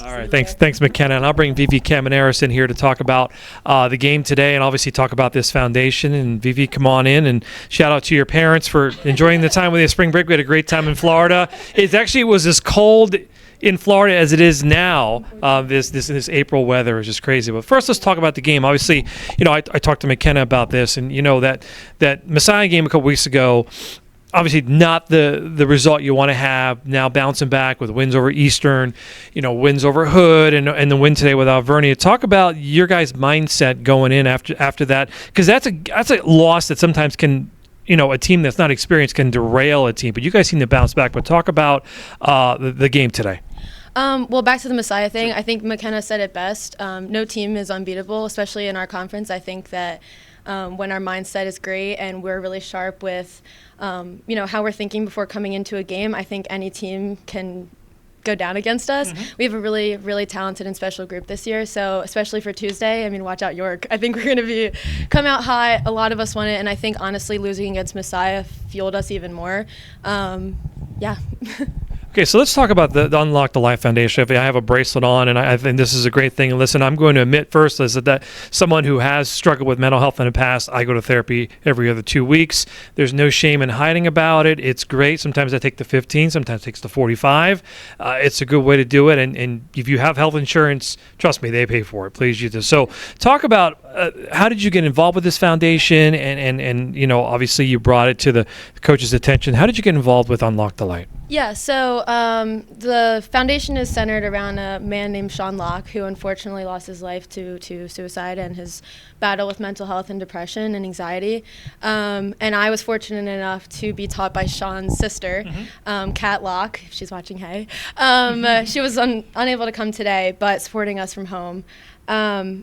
All right, thanks, McKenna. And I'll bring Vivi Kaminaris in here to talk about the game today and obviously talk about this foundation. And Vivi, come on in and shout out to your parents for enjoying the time with you spring break. We had a great time in Florida. It was as cold in Florida as it is now. This April weather is just crazy. But first, let's talk about the game. Obviously, I talked to McKenna about this, and that Messiah game a couple weeks ago. Obviously not the result you want to have. Now bouncing back with wins over Eastern, wins over Hood, and the win today with Alvernia. Talk about your guys' mindset going in after that, because that's a loss that sometimes can, a team that's not experienced can derail a team. But you guys seem to bounce back. But talk about the game today. Well, back to the Messiah thing. I think McKenna said it best. No team is unbeatable, especially in our conference. I think that when our mindset is great and we're really sharp with how we're thinking before coming into a game, I think any team can go down against us. Mm-hmm. We have a really, really talented and special group this year. So especially for Tuesday, watch out York. I think we're going to come out hot. A lot of us want it. And I think honestly losing against Messiah fueled us even more. Yeah. Okay, so let's talk about the Unlock the Life Foundation. I have a bracelet on, and I think this is a great thing. And listen, I'm going to admit first is that someone who has struggled with mental health in the past, I go to therapy every other 2 weeks. There's no shame in hiding about it. It's great. Sometimes I take the 15, sometimes it takes the 45. It's a good way to do it. And if you have health insurance, trust me, they pay for it. Please use this. So talk about how did you get involved with this foundation? And obviously you brought it to the coach's attention. How did you get involved with Unlock the Light? Yeah, so the foundation is centered around a man named Sean Locke, who unfortunately lost his life to suicide and his battle with mental health and depression and anxiety. And I was fortunate enough to be taught by Sean's sister, Kat Locke, if she's watching, hey. She was unable to come today, but supporting us from home.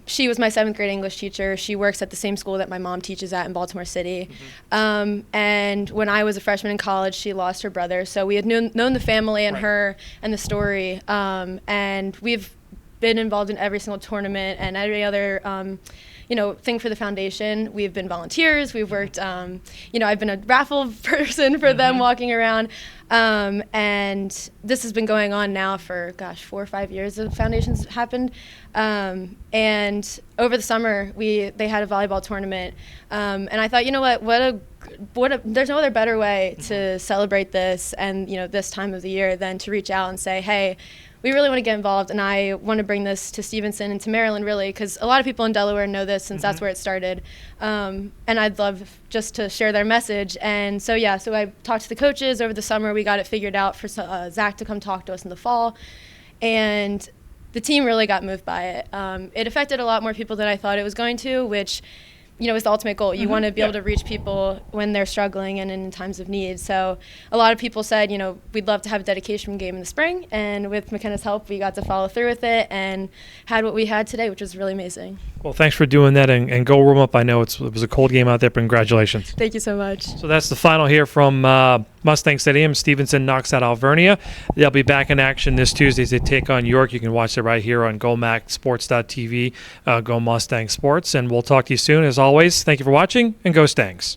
She was my 7th grade English teacher. She works at the same school that my mom teaches at in Baltimore City. And when I was a freshman in college, she lost her brother. So we had known the family and her and the story. And we've been involved in every single tournament and every other thing for the foundation. We've been volunteers. We've worked, I've been a raffle person for them walking around. And this has been going on now for, 4 or 5 years the foundation's happened. And over the summer, they had a volleyball tournament. And I thought, there's no other better way to celebrate this and, this time of the year than to reach out and say, hey, we really want to get involved, and I want to bring this to Stevenson and to Maryland, really, because a lot of people in Delaware know this since that's where it started. And I'd love just to share their message. And so I talked to the coaches over the summer. We got it figured out for Zach to come talk to us in the fall. And the team really got moved by it. It affected a lot more people than I thought it was going to, which is the ultimate goal. You want to be able to reach people when they're struggling and in times of need. So a lot of people said, we'd love to have a dedication game in the spring. And with McKenna's help, we got to follow through with it and had what we had today, which was really amazing. Well, thanks for doing that and go warm up. I know it was a cold game out there, but congratulations. Thank you so much. So that's the final here from Mustang Stadium. Stevenson knocks out Alvernia. They'll be back in action this Tuesday as they take on York. You can watch it right here on GoMacSports.tv, Go Mustang Sports. And we'll talk to you soon. As always, thank you for watching, and Go Stangs.